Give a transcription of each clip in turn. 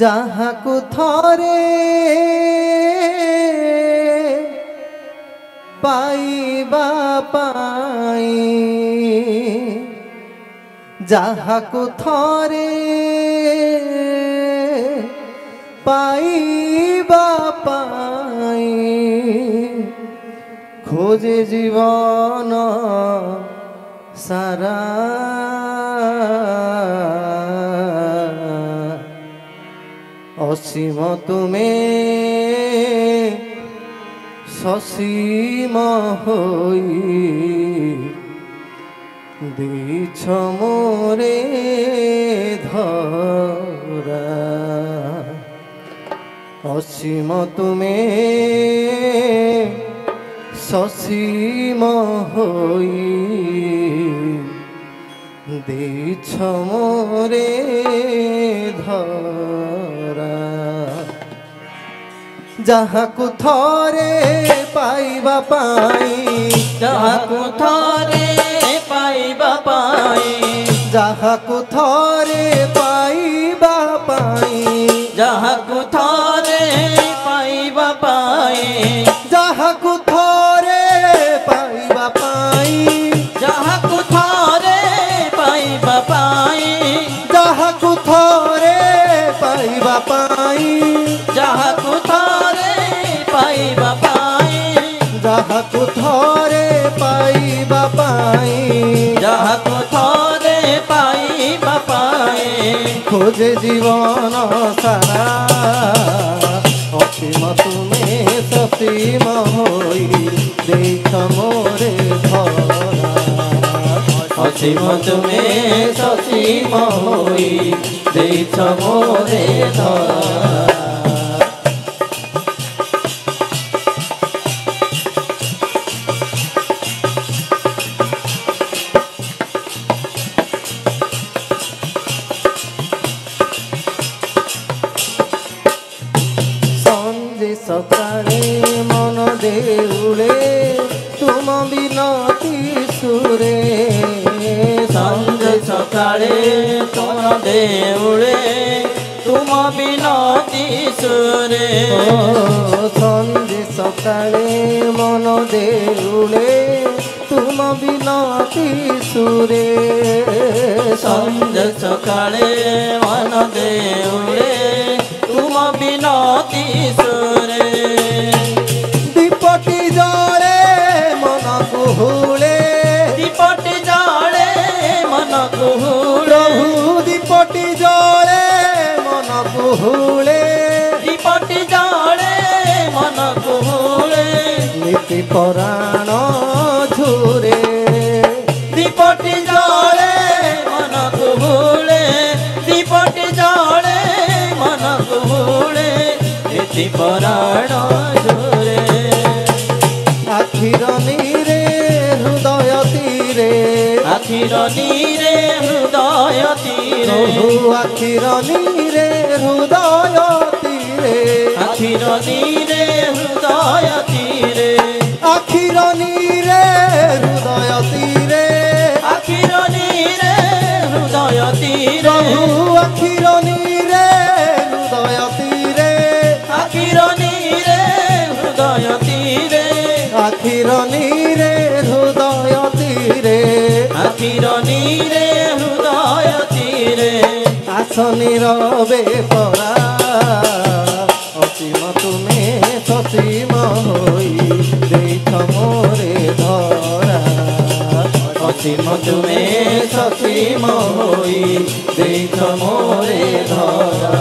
যাহাকু থরে পাইবা পাই, যাহাকু থরে পাইবা পাই, খোঁজে জীবন সারা অসীম তুমি সসীম হই দিছ মোরে ধরা। অসীম তুমি সসীম হই দিছ মোরে ধরা। যাহাকু থরে পাইবা পাই, যাহাকু থরে পাইবা পাই, যাহাকু থরে পাইবা পাই, যাহাকু থরে পাইবা পাই, যাহাকু থরে পাইবা পাই, যাহাকু থরে পাইবা পাই, যাহাকু থরে পাইবা পাই, যাহাকু থরে পাইবা পাই, যাহাকু থরে পাইবা পাই, যাহাকু থরে পাইবা পাই, খোঁজে জীবন সারা অসীম তুমি সসীম হই দেখ মোরে ধরা। অসীম তুমি সসীম হই দিছ মোরে ধরা। সঞ্জে সকালে মন দেউলে তুম বিনতি সুরে, সঞ্জে সকালে তোর দেউলে তুম বিনতি সুরে, সঞ্জে সকালে মন দেউলে তুম বিনতি সুরে, সঞ্জে সকালে মন দেউলে তুম বিনতি সুরে, দীপটি জলে মন কুহুলে, দীপটি জলে মন কুহুলে, প্রভু দীপটি জলে মন কুহুলে, দীপটি জলে মন কুহুলে, নীতি পরাণ ঝুরে, দীপটি জলে মন কুহুলে, দীপটি জলে মন কুহুলে, নীতি পরাণ ঝুরে। আখির নীরে হৃদয় তীরে, আখির নীরে হৃদয় তীরে, প্রভু আখির নীরে হৃদয় তীরে, আখির নীরে হৃদয় তীরে, আখির নীরে হৃদয় তীরে, আখির নীরে হৃদয় তীরে, প্রভু আখির নীরে হৃদয় তীরে, আখির নীরে হৃদয় তীরে, আখির নীরে হৃদয় তীরে, আখির নীরে হৃদয় তীরে, আসনি রবে পরা অসীম তুমি সসীম হই দেখ মোরে ধরা। অসীম তুমি সসীম হই দেখ মোরে ধরা।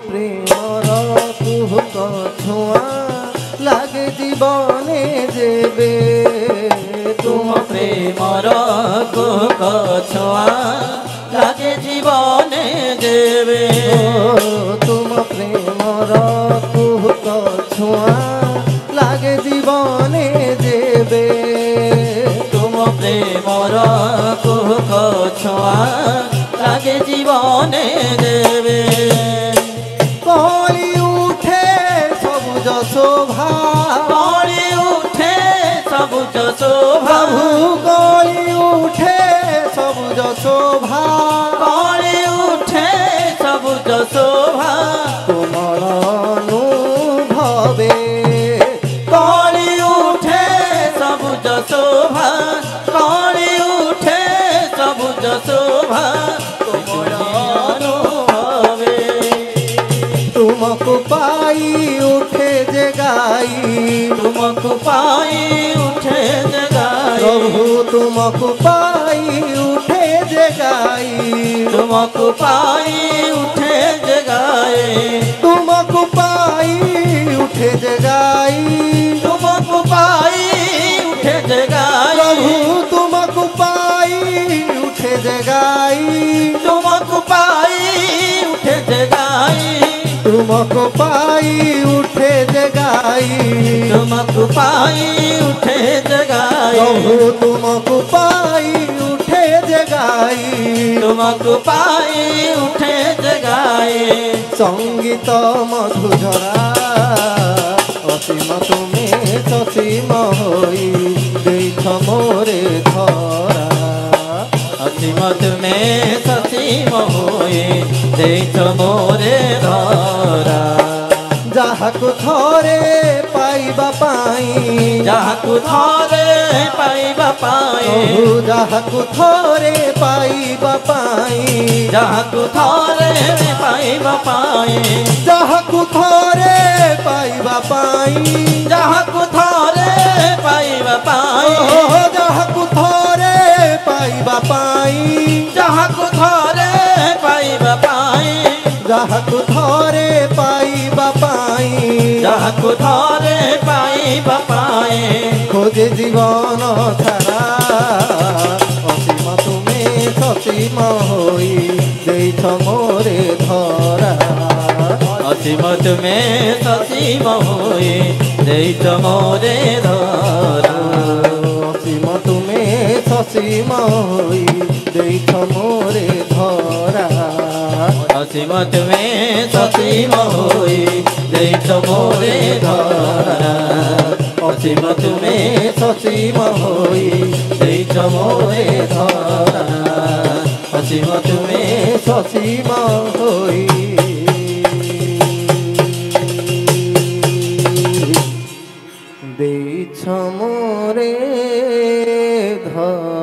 প্রেমর কুহুক ছুয়া লাগে জীবনে যেবে, তুম প্রেমর কুহুক ছোঁয়া লাগে জীবনে দেবে, তুম প্রেমর কুহুক ছুয়া লাগে জীবনে যেবে, তুম লাগে জীবনে দেবে কলি উঠে সবুজ শোভা কলি উঠে সবুজ শোভা প্রভু কলি উঠে সবুজ শোভা কলি উঠে সবুজ শোভা তোমার অনুভবে কলি উঠে সবুজ শোভা কলি উঠে সবুজ শোভা তোমার অনুভবে तुमको पाई उठे जे गाई तुमको पाई उठे जगाए प्रभु तुमको पाई उठे जे गाई तुमको पाई उठे जगाए तुमको पाई उठे जे गाई तुमको पाई उठे जगाए प्रभु तुमको पाई उठे जे गाई तुमको पाई उठे जगाए तुमको पाई उठे जे गाई तुमको पाई उठे जगाए प्रभु तुमको पाई उठे जे गाई तुमको पाई उठे जगाए संगीत मधुझरा असीम तुमे ससीम होई देख मोरे धरा असीम तुमे ससीम होए देख मोरे धरा ଯାହାକୁ ଥରେ ପାଇବା ପାଇଁ ଯାହାକୁ ଥରେ ପାଇବା ପାଇଁ ଯାହାକୁ ଥରେ ପାଇବା ପାଇଁ ଯାହାକୁ ଥରେ ପାଇବା ପାଇଁ ଯାହାକୁ ଥରେ ପାଇବା ପାଇଁ ଯାହାକୁ ଥରେ ପାଇବା ପାଇଁ ଯାହାକୁ ଥରେ ପାଇବା ପାଇଁ ଯାହାକୁ ଥରେ ପାଇବା ପାଇଁ ଯାହାକୁ ଥରେ ପାଇବା ପାଇଁ ଯାହାକୁ ଥରେ ପାଇବା ପାଇଁ ଖୋଜେ ଜୀବନ ସାରା ଅସୀମ ତୁମେ ସସୀମ ହୋଇ ଦେଇଛ ମୋରେ ଧରା ଅସୀମ ତୁମେ ସସୀମ ହୋଇ ଦେଇଛ ମୋରେ ଧରା ଅସୀମ ତୁମେ ସସୀମ ହୋଇ ଦେଇଛ ମୋରେ ଧରା ଅସୀମ ତୁମେ ସସୀମ ହୋଇ ଦେଇଛ ମୋରେ ଧରା ଅସୀମ ତୁମେ ସସୀମ ହୋଇ ଦେଇଛ ମୋରେ ଧରା ଅସୀମ ତୁମେ ସସୀମ ହୋଇ ଦେଇଛ ମୋରେ ଧରା।